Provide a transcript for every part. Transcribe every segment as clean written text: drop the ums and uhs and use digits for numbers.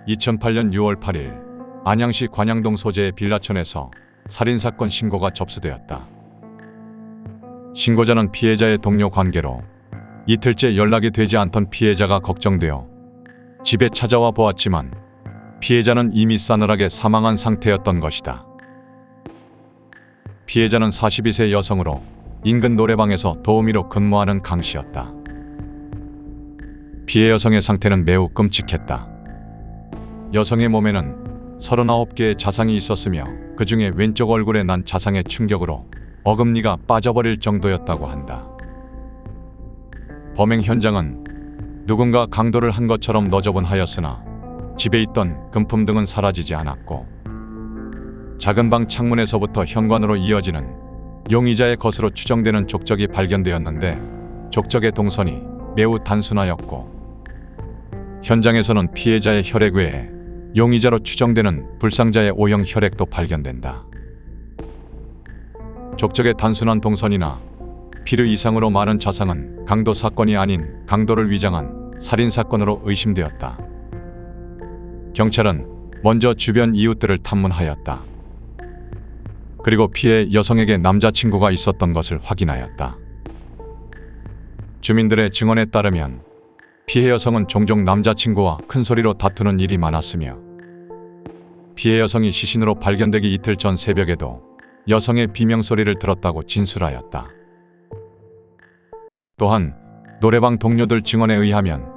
2008년 6월 8일 안양시 관양동 소재의 빌라촌에서 살인사건 신고가 접수되었다. 신고자는 피해자의 동료 관계로 이틀째 연락이 되지 않던 피해자가 걱정되어 집에 찾아와 보았지만 피해자는 이미 싸늘하게 사망한 상태였던 것이다. 피해자는 42세 여성으로 인근 노래방에서 도우미로 근무하는 강 씨였다. 피해 여성의 상태는 매우 끔찍했다. 여성의 몸에는 39개의 자상이 있었으며 그 중에 왼쪽 얼굴에 난 자상의 충격으로 어금니가 빠져버릴 정도였다고 한다. 범행 현장은 누군가 강도를 한 것처럼 너저분하였으나 집에 있던 금품 등은 사라지지 않았고 작은 방 창문에서부터 현관으로 이어지는 용의자의 것으로 추정되는 족적이 발견되었는데 족적의 동선이 매우 단순하였고 현장에서는 피해자의 혈액 외에 용의자로 추정되는 불상자의 O형 혈액도 발견된다. 족적의 단순한 동선이나 필요 이상으로 많은 자상은 강도 사건이 아닌 강도를 위장한 살인사건으로 의심되었다. 경찰은 먼저 주변 이웃들을 탐문하였다. 그리고 피해 여성에게 남자친구가 있었던 것을 확인하였다. 주민들의 증언에 따르면 피해 여성은 종종 남자친구와 큰 소리로 다투는 일이 많았으며 피해 여성이 시신으로 발견되기 이틀 전 새벽에도 여성의 비명소리를 들었다고 진술하였다. 또한 노래방 동료들 증언에 의하면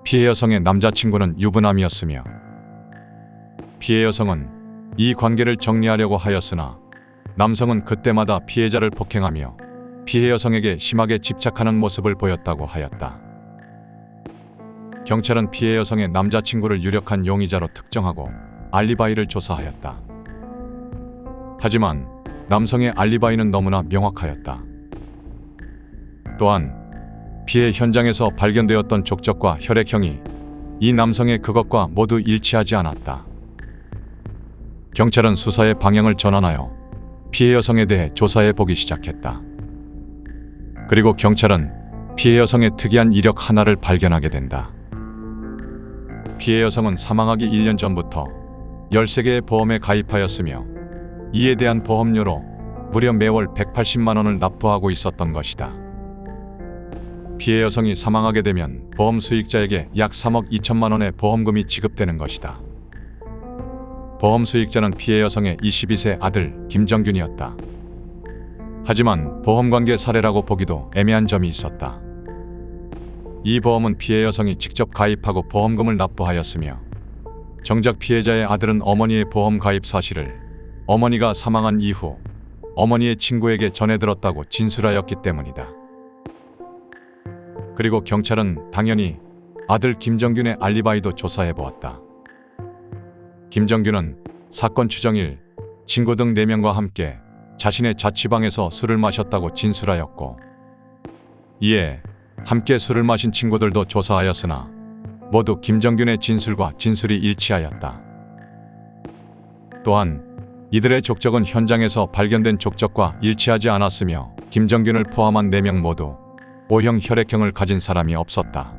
피해 여성의 남자친구는 유부남이었으며 피해 여성은 이 관계를 정리하려고 하였으나 남성은 그때마다 피해자를 폭행하며 피해 여성에게 심하게 집착하는 모습을 보였다고 하였다. 경찰은 피해 여성의 남자친구를 유력한 용의자로 특정하고 알리바이를 조사하였다. 하지만 남성의 알리바이는 너무나 명확하였다. 또한 피해 현장에서 발견되었던 족적과 혈액형이 이 남성의 그것과 모두 일치하지 않았다. 경찰은 수사의 방향을 전환하여 피해 여성에 대해 조사해 보기 시작했다. 그리고 경찰은 피해 여성의 특이한 이력 하나를 발견하게 된다. 피해 여성은 사망하기 1년 전부터 13개의 보험에 가입하였으며 이에 대한 보험료로 무려 매월 180만 원을 납부하고 있었던 것이다. 피해 여성이 사망하게 되면 보험 수익자에게 약 3억 2천만 원의 보험금이 지급되는 것이다. 보험 수익자는 피해 여성의 22세 아들 김정균이었다. 하지만 보험관계 사례라고 보기도 애매한 점이 있었다. 이 보험은 피해 여성이 직접 가입하고 보험금을 납부하였으며 정작 피해자의 아들은 어머니의 보험 가입 사실을 어머니가 사망한 이후 어머니의 친구에게 전해들었다고 진술하였기 때문이다. 그리고 경찰은 당연히 아들 김정균의 알리바이도 조사해보았다. 김정균은 사건 추정일 친구 등 4명과 함께 자신의 자취방에서 술을 마셨다고 진술하였고 이에 함께 술을 마신 친구들도 조사하였으나 모두 김정균의 진술과 진술이 일치하였다. 또한 이들의 족적은 현장에서 발견된 족적과 일치하지 않았으며 김정균을 포함한 4명 모두 O형 혈액형을 가진 사람이 없었다.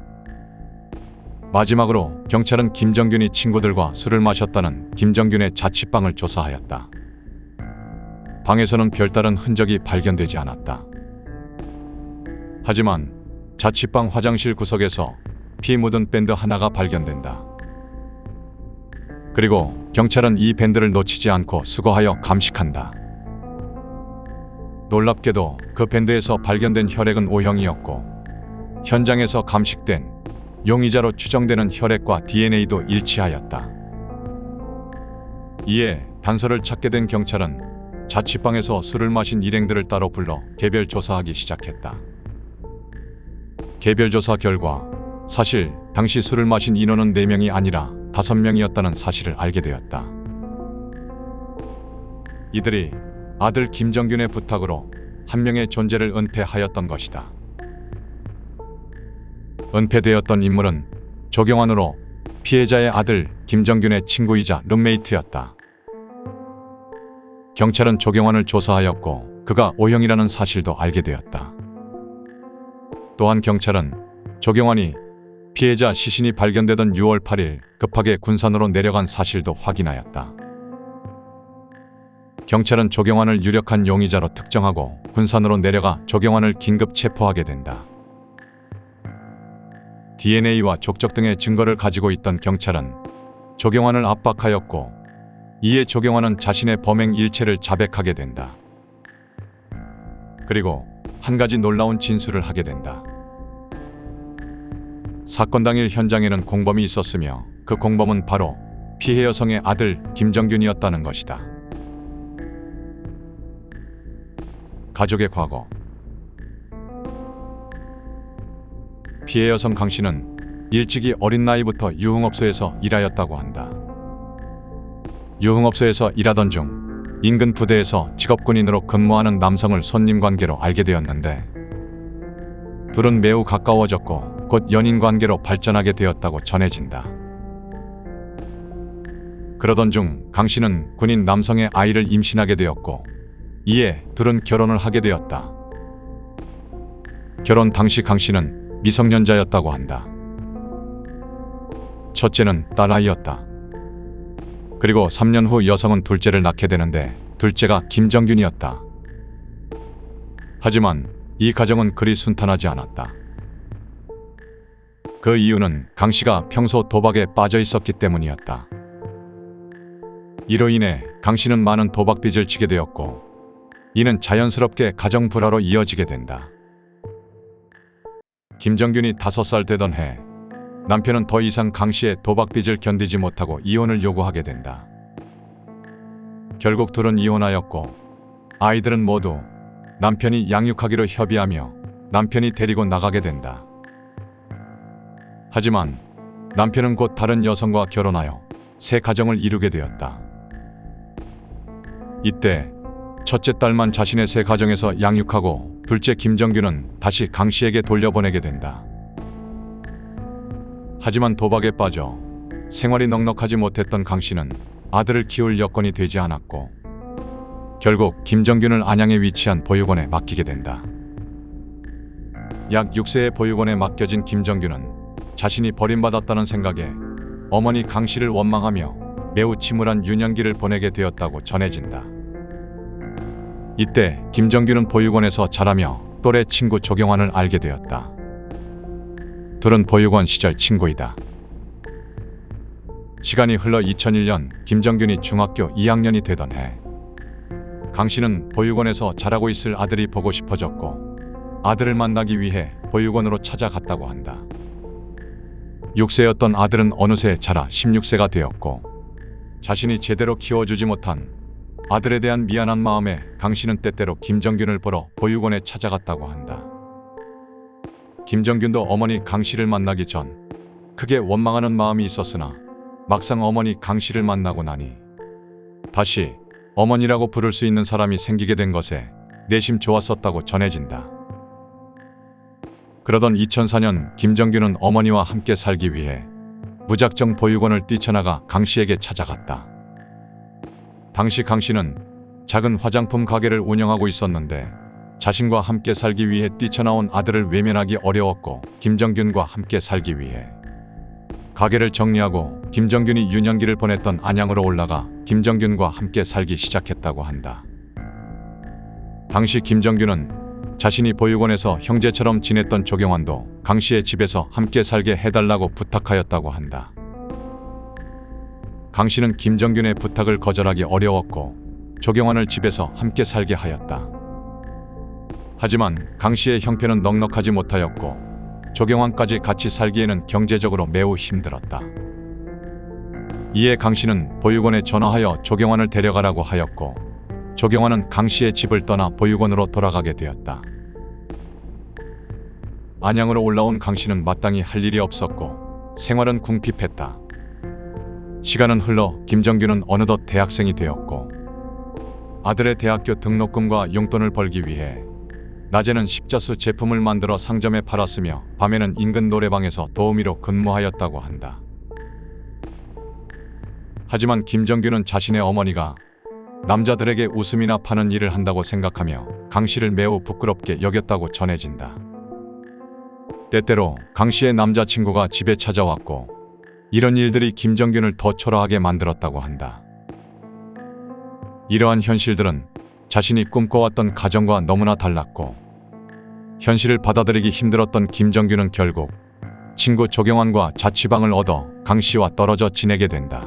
마지막으로 경찰은 김정균이 친구들과 술을 마셨다는 김정균의 자취방을 조사하였다. 방에서는 별다른 흔적이 발견되지 않았다. 하지만 자취방 화장실 구석에서 피 묻은 밴드 하나가 발견된다. 그리고 경찰은 이 밴드를 놓치지 않고 수거하여 감식한다. 놀랍게도 그 밴드에서 발견된 혈액은 O형이었고 현장에서 감식된 용의자로 추정되는 혈액과 DNA도 일치하였다. 이에 단서를 찾게 된 경찰은 자취방에서 술을 마신 일행들을 따로 불러 개별 조사하기 시작했다. 개별 조사 결과 사실 당시 술을 마신 인원은 4명이 아니라 5명이었다는 사실을 알게 되었다. 이들이 아들 김정균의 부탁으로 한 명의 존재를 은폐하였던 것이다. 은폐되었던 인물은 조경환으로 피해자의 아들 김정균의 친구이자 룸메이트였다. 경찰은 조경환을 조사하였고 그가 O형이라는 사실도 알게 되었다. 또한 경찰은 조경환이 피해자 시신이 발견되던 6월 8일 급하게 군산으로 내려간 사실도 확인하였다. 경찰은 조경환을 유력한 용의자로 특정하고 군산으로 내려가 조경환을 긴급 체포하게 된다. DNA와 족적 등의 증거를 가지고 있던 경찰은 조경환을 압박하였고, 이에 조경환은 자신의 범행 일체를 자백하게 된다. 그리고 한 가지 놀라운 진술을 하게 된다. 사건 당일 현장에는 공범이 있었으며 그 공범은 바로 피해 여성의 아들 김정균이었다는 것이다. 가족의 과거. 피해 여성 강 씨는 일찍이 어린 나이부터 유흥업소에서 일하였다고 한다. 유흥업소에서 일하던 중 인근 부대에서 직업군인으로 근무하는 남성을 손님 관계로 알게 되었는데, 둘은 매우 가까워졌고 곧 연인 관계로 발전하게 되었다고 전해진다. 그러던 중 강 씨는 군인 남성의 아이를 임신하게 되었고, 이에 둘은 결혼을 하게 되었다. 결혼 당시 강 씨는 미성년자였다고 한다. 첫째는 딸아이였다. 그리고 3년 후 여성은 둘째를 낳게 되는데 둘째가 김정균이었다. 하지만 이 가정은 그리 순탄하지 않았다. 그 이유는 강 씨가 평소 도박에 빠져 있었기 때문이었다. 이로 인해 강 씨는 많은 도박 빚을 지게 되었고, 이는 자연스럽게 가정 불화로 이어지게 된다. 김정균이 5살 되던 해, 남편은 더 이상 강 씨의 도박 빚을 견디지 못하고 이혼을 요구하게 된다. 결국 둘은 이혼하였고, 아이들은 모두 남편이 양육하기로 협의하며 남편이 데리고 나가게 된다. 하지만 남편은 곧 다른 여성과 결혼하여 새 가정을 이루게 되었다. 이때 첫째 딸만 자신의 새 가정에서 양육하고 둘째 김정균은 다시 강 씨에게 돌려보내게 된다. 하지만 도박에 빠져 생활이 넉넉하지 못했던 강 씨는 아들을 키울 여건이 되지 않았고, 결국 김정균을 안양에 위치한 보육원에 맡기게 된다. 약 6세의 보육원에 맡겨진 김정균은 자신이 버림받았다는 생각에 어머니 강 씨를 원망하며 매우 침울한 유년기를 보내게 되었다고 전해진다. 이때 김정균은 보육원에서 자라며 또래 친구 조경환을 알게 되었다. 둘은 보육원 시절 친구이다. 시간이 흘러 2001년 김정균이 중학교 2학년이 되던 해, 강 씨는 보육원에서 자라고 있을 아들이 보고 싶어졌고 아들을 만나기 위해 보육원으로 찾아갔다고 한다. 6세였던 아들은 어느새 자라 16세가 되었고, 자신이 제대로 키워주지 못한 아들에 대한 미안한 마음에 강 씨는 때때로 김정균을 보러 보육원에 찾아갔다고 한다. 김정균도 어머니 강 씨를 만나기 전 크게 원망하는 마음이 있었으나 막상 어머니 강 씨를 만나고 나니 다시 어머니라고 부를 수 있는 사람이 생기게 된 것에 내심 좋았었다고 전해진다. 그러던 2004년 김정균은 어머니와 함께 살기 위해 무작정 보육원을 뛰쳐나가 강 씨에게 찾아갔다. 당시 강 씨는 작은 화장품 가게를 운영하고 있었는데 자신과 함께 살기 위해 뛰쳐나온 아들을 외면하기 어려웠고, 김정균과 함께 살기 위해 가게를 정리하고 김정균이 유년기를 보냈던 안양으로 올라가 김정균과 함께 살기 시작했다고 한다. 당시 김정균은 자신이 보육원에서 형제처럼 지냈던 조경환도 강 씨의 집에서 함께 살게 해달라고 부탁하였다고 한다. 강 씨는 김정균의 부탁을 거절하기 어려웠고 조경환을 집에서 함께 살게 하였다. 하지만 강 씨의 형편은 넉넉하지 못하였고 조경환까지 같이 살기에는 경제적으로 매우 힘들었다. 이에 강 씨는 보육원에 전화하여 조경환을 데려가라고 하였고, 조경환은 강 씨의 집을 떠나 보육원으로 돌아가게 되었다. 안양으로 올라온 강 씨는 마땅히 할 일이 없었고 생활은 궁핍했다. 시간은 흘러 김정균은 어느덧 대학생이 되었고, 아들의 대학교 등록금과 용돈을 벌기 위해 낮에는 십자수 제품을 만들어 상점에 팔았으며 밤에는 인근 노래방에서 도우미로 근무하였다고 한다. 하지만 김정균은 자신의 어머니가 남자들에게 웃음이나 파는 일을 한다고 생각하며 강 씨를 매우 부끄럽게 여겼다고 전해진다. 때때로 강 씨의 남자친구가 집에 찾아왔고 이런 일들이 김정균을 더 초라하게 만들었다고 한다. 이러한 현실들은 자신이 꿈꿔왔던 가정과 너무나 달랐고 현실을 받아들이기 힘들었던 김정균은 결국 친구 조경환과 자취방을 얻어 강 씨와 떨어져 지내게 된다.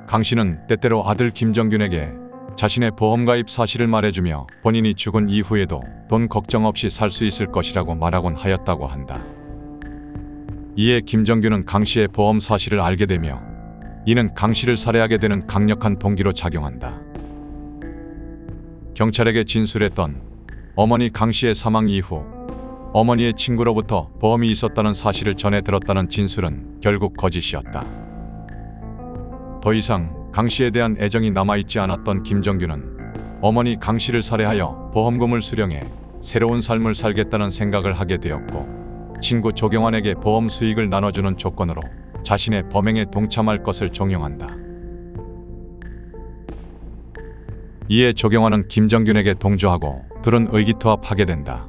강 씨는 때때로 아들 김정균에게 자신의 보험가입 사실을 말해주며 본인이 죽은 이후에도 돈 걱정 없이 살 수 있을 것이라고 말하곤 하였다고 한다. 이에 김정균은 강 씨의 보험 사실을 알게 되며 이는 강 씨를 살해하게 되는 강력한 동기로 작용한다. 경찰에게 진술했던 어머니 강 씨의 사망 이후 어머니의 친구로부터 보험이 있었다는 사실을 전해 들었다는 진술은 결국 거짓이었다. 더 이상 강 씨에 대한 애정이 남아있지 않았던 김정균은 어머니 강 씨를 살해하여 보험금을 수령해 새로운 삶을 살겠다는 생각을 하게 되었고 친구 조경환에게 보험 수익을 나눠주는 조건으로 자신의 범행에 동참할 것을 종용한다. 이에 조경환은 김정균에게 동조하고 둘은 의기투합하게 된다.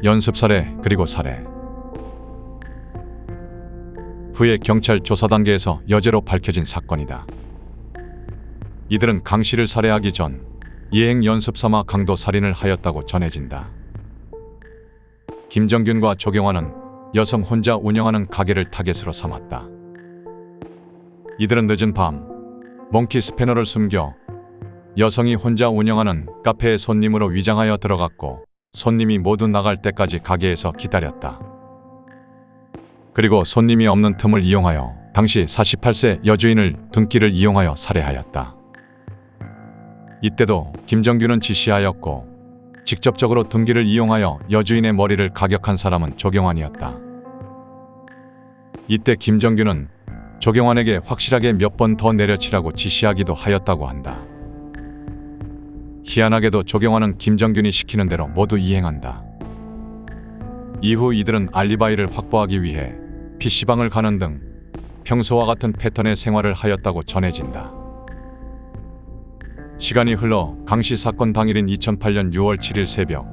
연습살해 그리고 살해. 후에 경찰 조사 단계에서 여죄로 밝혀진 사건이다. 이들은 강 씨를 살해하기 전 예행 연습 삼아 강도 살인을 하였다고 전해진다. 김정균과 조경환은 여성 혼자 운영하는 가게를 타겟으로 삼았다. 이들은 늦은 밤 몽키 스패너를 숨겨 여성이 혼자 운영하는 카페에 손님으로 위장하여 들어갔고 손님이 모두 나갈 때까지 가게에서 기다렸다. 그리고 손님이 없는 틈을 이용하여 당시 48세 여주인을 등기를 이용하여 살해하였다. 이때도 김정균은 지시하였고 직접적으로 등기를 이용하여 여주인의 머리를 가격한 사람은 조경환이었다. 이때 김정균은 조경환에게 확실하게 몇 번 더 내려치라고 지시하기도 하였다고 한다. 희한하게도 조경환은 김정균이 시키는 대로 모두 이행한다. 이후 이들은 알리바이를 확보하기 위해 PC방을 가는 등 평소와 같은 패턴의 생활을 하였다고 전해진다. 시간이 흘러 강씨 사건 당일인 2008년 6월 7일 새벽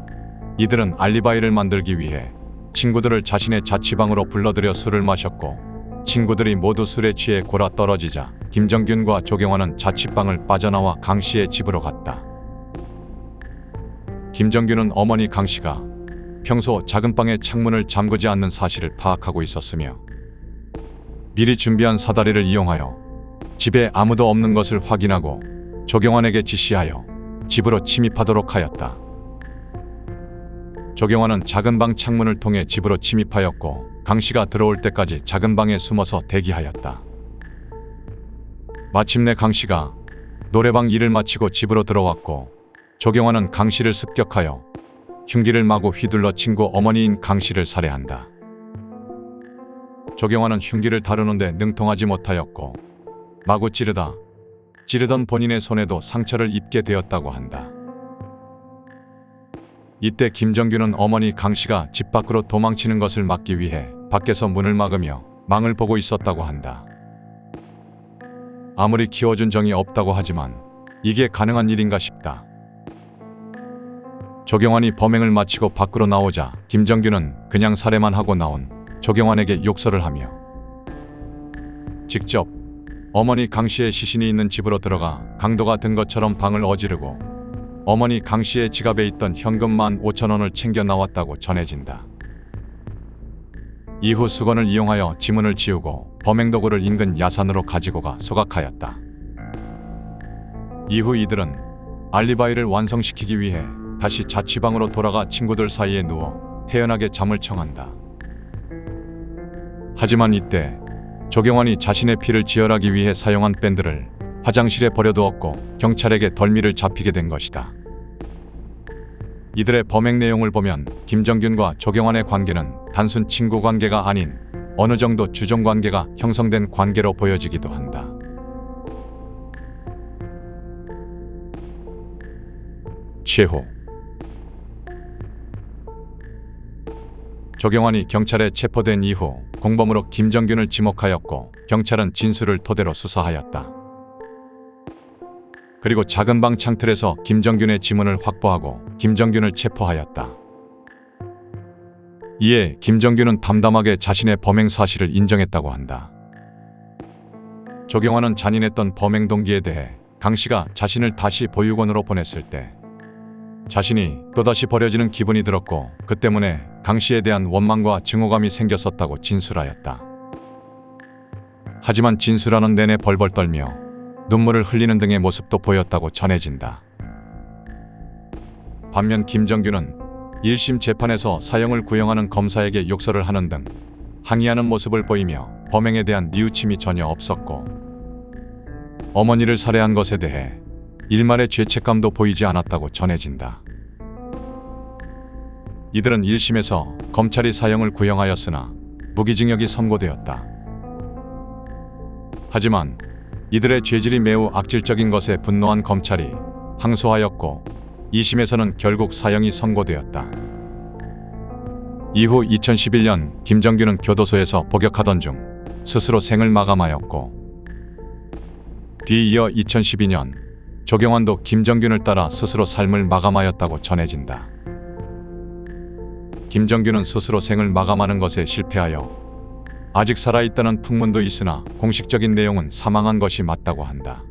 이들은 알리바이를 만들기 위해 친구들을 자신의 자취방으로 불러들여 술을 마셨고 친구들이 모두 술에 취해 골아 떨어지자 김정균과 조경환은 자취방을 빠져나와 강씨의 집으로 갔다. 김정균은 어머니 강씨가 평소 작은 방의 창문을 잠그지 않는 사실을 파악하고 있었으며 미리 준비한 사다리를 이용하여 집에 아무도 없는 것을 확인하고 조경환에게 지시하여 집으로 침입하도록 하였다. 조경환은 작은 방 창문을 통해 집으로 침입하였고 강씨가 들어올 때까지 작은 방에 숨어서 대기하였다. 마침내 강씨가 노래방 일을 마치고 집으로 들어왔고 조경환은 강씨를 습격하여 흉기를 마구 휘둘러 친구 어머니인 강씨를 살해한다. 조경환은 흉기를 다루는데 능통하지 못하였고 마구 찌르던 본인의 손에도 상처를 입게 되었다고 한다. 이때 김정균은 어머니 강씨가 집 밖으로 도망치는 것을 막기 위해 밖에서 문을 막으며 망을 보고 있었다고 한다. 아무리 키워준 정이 없다고 하지만 이게 가능한 일인가 싶다. 조경환이 범행을 마치고 밖으로 나오자 김정균은 그냥 살해만 하고 나온 조경환에게 욕설을 하며 직접 어머니 강씨의 시신이 있는 집으로 들어가 강도가 든 것처럼 방을 어지르고 어머니 강씨의 지갑에 있던 현금 15,000원을 챙겨 나왔다고 전해진다. 이후 수건을 이용하여 지문을 지우고 범행 도구를 인근 야산으로 가지고 가 소각하였다. 이후 이들은 알리바이를 완성시키기 위해 다시 자취방으로 돌아가 친구들 사이에 누워 태연하게 잠을 청한다. 하지만 이때 조경환이 자신의 피를 지혈하기 위해 사용한 밴드를 화장실에 버려두었고 경찰에게 덜미를 잡히게 된 것이다. 이들의 범행 내용을 보면 김정균과 조경환의 관계는 단순 친구 관계가 아닌 어느 정도 주종 관계가 형성된 관계로 보여지기도 한다. 최후 조경환이 경찰에 체포된 이후 공범으로 김정균을 지목하였고 경찰은 진술을 토대로 수사하였다. 그리고 작은 방 창틀에서 김정균의 지문을 확보하고 김정균을 체포하였다. 이에 김정균은 담담하게 자신의 범행 사실을 인정했다고 한다. 조경환은 잔인했던 범행 동기에 대해 강 씨가 자신을 다시 보육원으로 보냈을 때 자신이 또다시 버려지는 기분이 들었고 그 때문에 강 씨에 대한 원망과 증오감이 생겼었다고 진술하였다. 하지만 진술하는 내내 벌벌 떨며 눈물을 흘리는 등의 모습도 보였다고 전해진다. 반면 김정균은 1심 재판에서 사형을 구형하는 검사에게 욕설을 하는 등 항의하는 모습을 보이며 범행에 대한 뉘우침이 전혀 없었고 어머니를 살해한 것에 대해 일말의 죄책감도 보이지 않았다고 전해진다. 이들은 1심에서 검찰이 사형을 구형하였으나 무기징역이 선고되었다. 하지만 이들의 죄질이 매우 악질적인 것에 분노한 검찰이 항소하였고 2심에서는 결국 사형이 선고되었다. 이후 2011년 김정균은 교도소에서 복역하던 중 스스로 생을 마감하였고 뒤이어 2012년 조경환도 김정균을 따라 스스로 삶을 마감하였다고 전해진다. 김정균은 스스로 생을 마감하는 것에 실패하여 아직 살아있다는 풍문도 있으나 공식적인 내용은 사망한 것이 맞다고 한다.